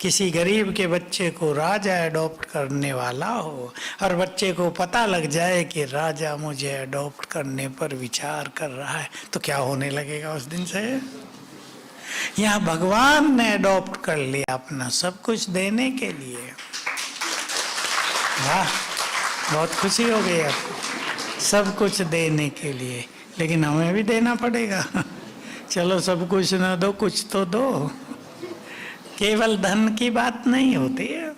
किसी गरीब के बच्चे को राजा अडॉप्ट करने वाला हो और बच्चे को पता लग जाए कि राजा मुझे अडॉप्ट करने पर विचार कर रहा है, तो क्या होने लगेगा उस दिन से? यहाँ भगवान ने अडॉप्ट कर लिया अपना सब कुछ देने के लिए। वाह, बहुत खुशी हो गई आपको, सब कुछ देने के लिए। लेकिन हमें भी देना पड़ेगा। चलो सब कुछ ना दो, कुछ तो दो। केवल धन की बात नहीं होती है।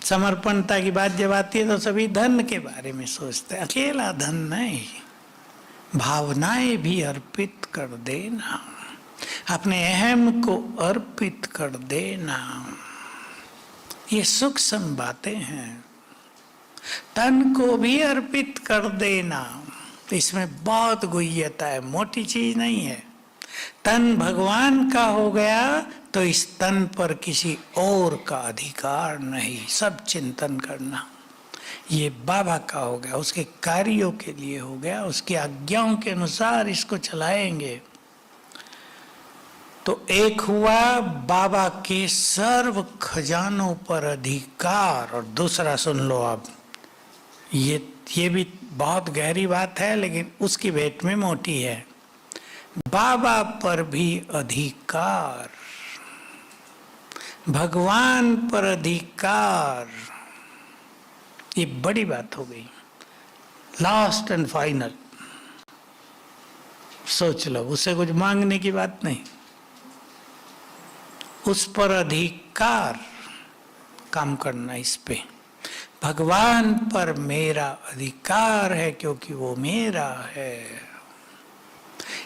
समर्पणता की बात जब आती है तो सभी धन के बारे में सोचते हैं। अकेला धन नहीं, भावनाएं भी अर्पित कर देना, अपने अहम को अर्पित कर देना, ये सूक्ष्म बातें हैं। तन को भी अर्पित कर देना, इसमें बहुत गुह्यता है, मोटी चीज नहीं है। तन भगवान का हो गया तो इस तन पर किसी और का अधिकार नहीं। सब चिंतन करना, ये बाबा का हो गया, उसके कार्यों के लिए हो गया, उसकी आज्ञाओं के अनुसार इसको चलाएंगे तो एक हुआ बाबा के सर्व खजानों पर अधिकार। और दूसरा सुन लो आप, ये भी बहुत गहरी बात है लेकिन उसकी भेंट में मोटी है। बाबा पर भी अधिकार, भगवान पर अधिकार, ये बड़ी बात हो गई। लास्ट एंड फाइनल सोच लो, उससे कुछ मांगने की बात नहीं, उस पर अधिकार, काम करना इस पे। भगवान पर मेरा अधिकार है क्योंकि वो मेरा है।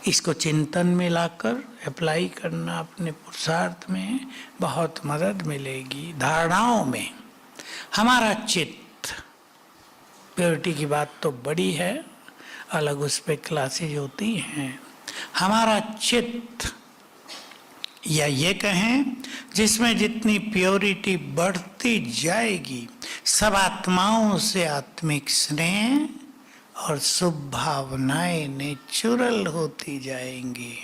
इसको चिंतन में लाकर अप्लाई करना अपने पुरुषार्थ में, बहुत मदद मिलेगी। धारणाओं में हमारा चित्त, प्योरिटी की बात तो बड़ी है, अलग उस पे क्लासेज होती हैं। हमारा चित्त, या ये कहें जिसमें जितनी प्योरिटी बढ़ती जाएगी, सब आत्माओं से आत्मिक स्नेह और शुभ भावनाएं नेचुरल होती जाएंगी।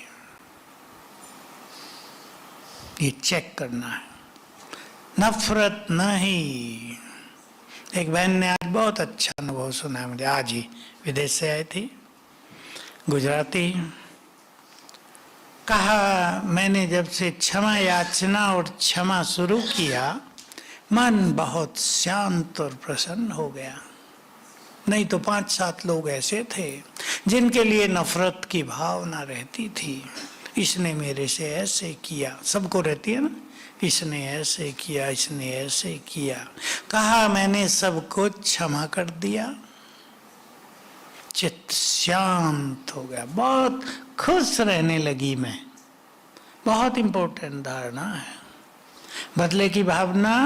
ये चेक करना है, नफरत नहीं। एक बहन ने आज बहुत अच्छा अनुभव सुना मुझे, आज ही विदेश से आई थी, गुजराती। कहा मैंने जब से क्षमा याचना और क्षमा शुरू किया, मन बहुत शांत और प्रसन्न हो गया। नहीं तो 5-7 लोग ऐसे थे जिनके लिए नफरत की भावना रहती थी। इसने मेरे से ऐसे किया, सबको रहती है ना, इसने ऐसे किया, इसने ऐसे किया। कहा मैंने सबको क्षमा कर दिया, चित्त शांत हो गया, बहुत खुश रहने लगी मैं। बहुत इंपॉर्टेंट धारणा है। बदले की भावना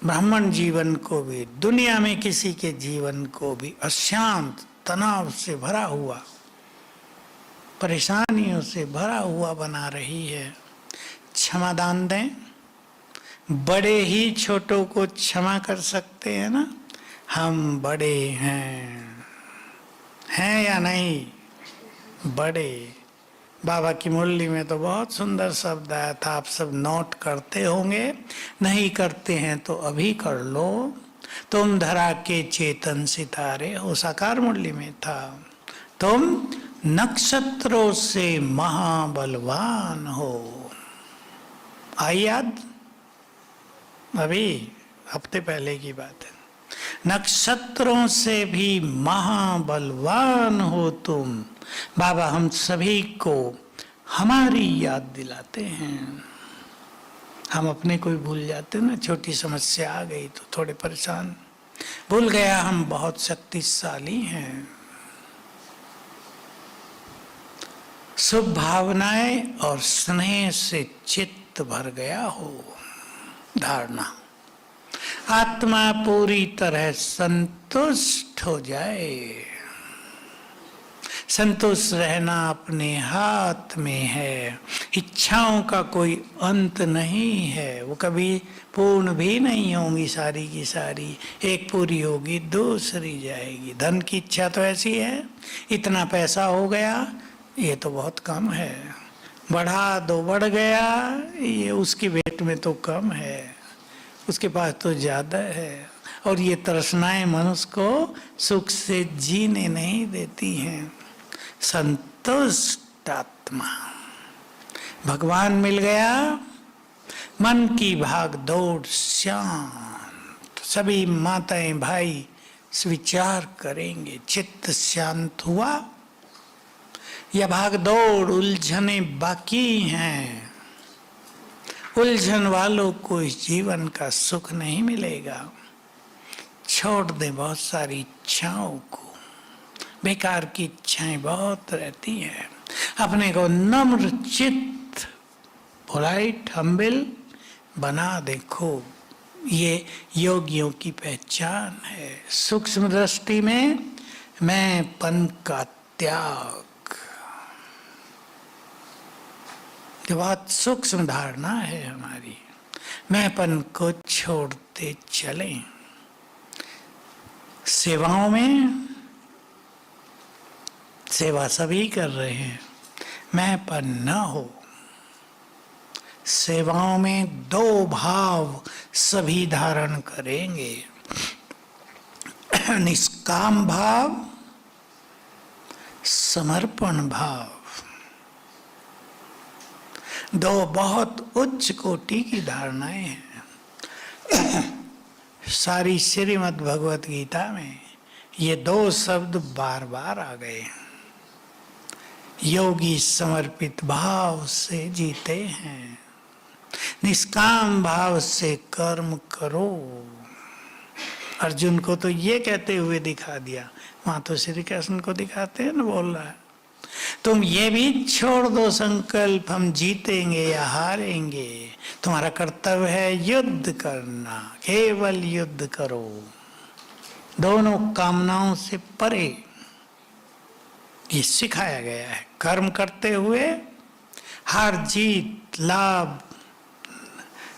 ब्राह्मण जीवन को भी, दुनिया में किसी के जीवन को भी अशांत, तनाव से भरा हुआ, परेशानियों से भरा हुआ बना रही है। क्षमादान दें, बड़े ही छोटों को क्षमा कर सकते हैं ना। हम बड़े हैं या नहीं? बड़े। बाबा की मुरली में तो बहुत सुंदर शब्द आया था, आप सब नोट करते होंगे, नहीं करते हैं तो अभी कर लो। तुम धरा के चेतन सितारे हो, साकार मुरली में था। तुम नक्षत्रों से महाबलवान हो। आई याद? अभी हफ्ते पहले की बात है। नक्षत्रों से भी महाबलवान हो तुम। बाबा हम सभी को हमारी याद दिलाते हैं। हम अपने को ही भूल जाते ना, छोटी समस्या आ गई तो थोड़े परेशान, भूल गया हम बहुत शक्तिशाली हैं। शुभ भावनाएं और स्नेह से चित्त भर गया हो। धारणा, आत्मा पूरी तरह संतुष्ट हो जाए। संतुष्ट रहना अपने हाथ में है। इच्छाओं का कोई अंत नहीं है, वो कभी पूर्ण भी नहीं होंगी सारी की सारी। एक पूरी होगी दूसरी जाएगी। धन की इच्छा तो ऐसी है, इतना पैसा हो गया, ये तो बहुत कम है। बढ़ा दो बढ़ गया, ये उसकी भेंट में तो कम है, उसके पास तो ज्यादा है। और ये तृष्णाएं मनुष्य को सुख से जीने नहीं देती हैं। संतुष्ट आत्मा, भगवान मिल गया, मन की भाग दौड़ शांत। सभी माताएं भाई विचार करेंगे, चित्त शांत हुआ या भाग दौड़ उलझने बाकी हैं। उलझन वालों को इस जीवन का सुख नहीं मिलेगा। छोड़ दे बहुत सारी इच्छाओं को, बेकार की इच्छाएं बहुत रहती हैं। अपने को नम्र चित्त, पोलाइट, हम्बिल बना देखो, ये योगियों की पहचान है। सूक्ष्म दृष्टि में मैंपन का त्याग, ये बहुत सूक्ष्म धारणा है हमारी। मैंपन को छोड़ते चलें। सेवाओं में सेवा सभी कर रहे हैं, मैंपन न हो। सेवाओं में दो भाव सभी धारण करेंगे, निष्काम भाव, समर्पण भाव। दो बहुत उच्च कोटि की धारणाएं हैं। सारी श्रीमद् भगवत गीता में ये दो शब्द बार बार आ गए। योगी समर्पित भाव से जीते हैं, निष्काम भाव से कर्म करो। अर्जुन को तो ये कहते हुए दिखा दिया, वहां तो श्री कृष्ण को दिखाते हैं ना, बोल रहा है तुम ये भी छोड़ दो संकल्प, हम जीतेंगे या हारेंगे। तुम्हारा कर्तव्य है युद्ध करना, केवल युद्ध करो, दोनों कामनाओं से परे। ये सिखाया गया है। कर्म करते हुए हार जीत, लाभ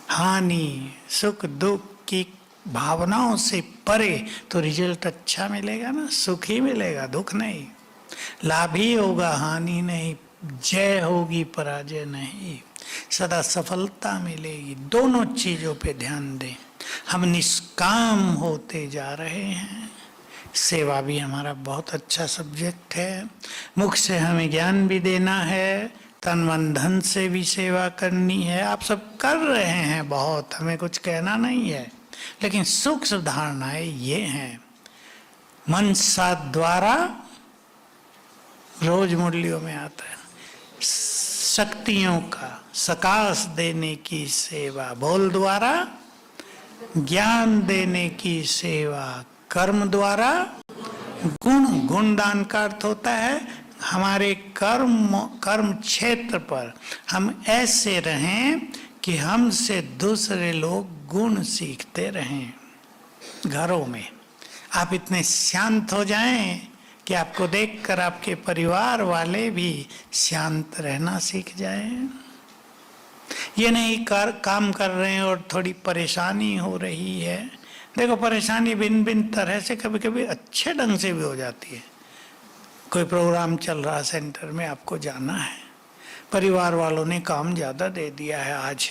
हानि, सुख दुख की भावनाओं से परे, तो रिजल्ट अच्छा मिलेगा ना, सुख ही मिलेगा, दुख नहीं। लाभ ही होगा, हानि नहीं। जय होगी, पराजय नहीं। सदा सफलता मिलेगी। दोनों चीजों पे ध्यान दें। हम निष्काम होते जा रहे हैं। सेवा भी हमारा बहुत अच्छा सब्जेक्ट है। मुख से हमें ज्ञान भी देना है, तन मन धन से भी सेवा करनी है। आप सब कर रहे हैं बहुत, हमें कुछ कहना नहीं है, लेकिन सूक्ष्म धारणाएं ये हैं। मन सात द्वारा, रोज मुरलियों में आता है, शक्तियों का सकाश देने की सेवा। बोल द्वारा ज्ञान देने की सेवा, कर्म द्वारा गुण दान का अर्थ होता है हमारे कर्म क्षेत्र पर हम ऐसे रहें कि हमसे दूसरे लोग गुण सीखते रहें। घरों में आप इतने शांत हो जाएं कि आपको देखकर आपके परिवार वाले भी शांत रहना सीख जाएं। ये नहीं काम कर रहे हैं और थोड़ी परेशानी हो रही है। देखो, परेशानी भिन्न भिन्न तरह से, कभी कभी अच्छे ढंग से भी हो जाती है। कोई प्रोग्राम चल रहा सेंटर में, आपको जाना है, परिवार वालों ने काम ज्यादा दे दिया है आज,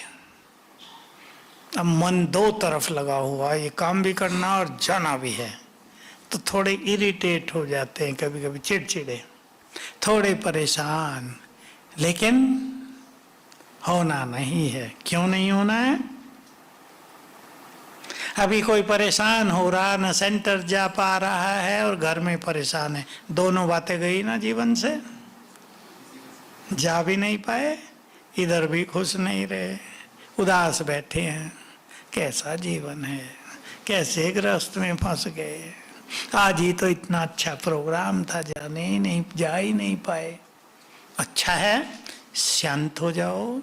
अब मन दो तरफ लगा हुआ, ये काम भी करना और जाना भी है, तो थोड़े इरिटेट हो जाते हैं, कभी कभी चिड़चिड़े, थोड़े परेशान। लेकिन होना नहीं है। क्यों नहीं होना है? अभी कोई परेशान हो रहा, न सेंटर जा पा रहा है और घर में परेशान है, दोनों बातें गई ना जीवन से। जा भी नहीं पाए, इधर भी खुश नहीं रहे, उदास बैठे हैं। कैसा जीवन है, कैसे ग्रस्त में फंस गए। आज ही तो इतना अच्छा प्रोग्राम था, जा ही नहीं पाए। अच्छा है, शांत हो जाओ,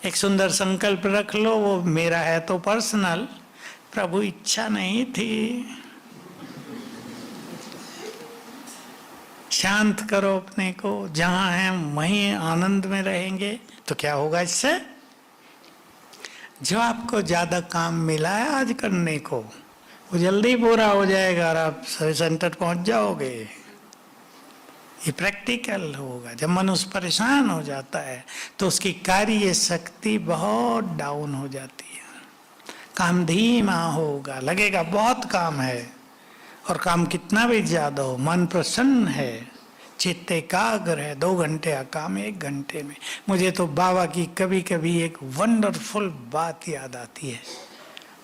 एक सुंदर संकल्प रख लो, वो मेरा है तो पर्सनल, प्रभु इच्छा नहीं थी। शांत करो अपने को, जहां हैं वहीं आनंद में रहेंगे। तो क्या होगा इससे? जो आपको ज्यादा काम मिला है आज करने को, वो जल्दी पूरा हो जाएगा और आप सेंटर पहुंच जाओगे। ये प्रैक्टिकल होगा। जब मनुष्य परेशान हो जाता है तो उसकी कार्य शक्ति बहुत डाउन हो जाती है, काम धीमा होगा, लगेगा बहुत काम है, और काम कितना भी ज्यादा हो, मन प्रसन्न है, चित्त एकाग्र है, 2 घंटे का काम 1 घंटे में। मुझे तो बाबा की कभी कभी एक वंडरफुल बात याद आती है,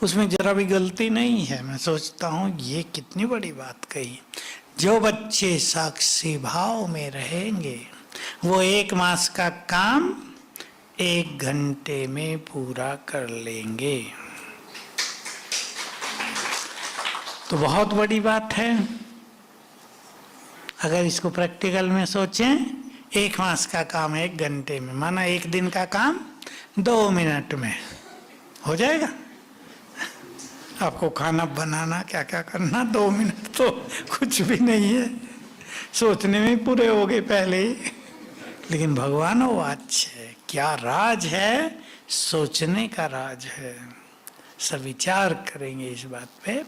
उसमें जरा भी गलती नहीं है। मैं सोचता हूँ ये कितनी बड़ी बात कही। जो बच्चे साक्षी भाव में रहेंगे वो 1 मास का काम 1 घंटे में पूरा कर लेंगे। तो बहुत बड़ी बात है। अगर इसको प्रैक्टिकल में सोचें, 1 मास का काम 1 घंटे में, माना 1 दिन का काम 2 मिनट में हो जाएगा। आपको खाना बनाना क्या क्या करना, 2 मिनट तो कुछ भी नहीं है, सोचने में पूरे हो गए पहले ही। लेकिन भगवान वो अच्छे, क्या राज है, सोचने का राज है। सब विचार करेंगे इस बात पे।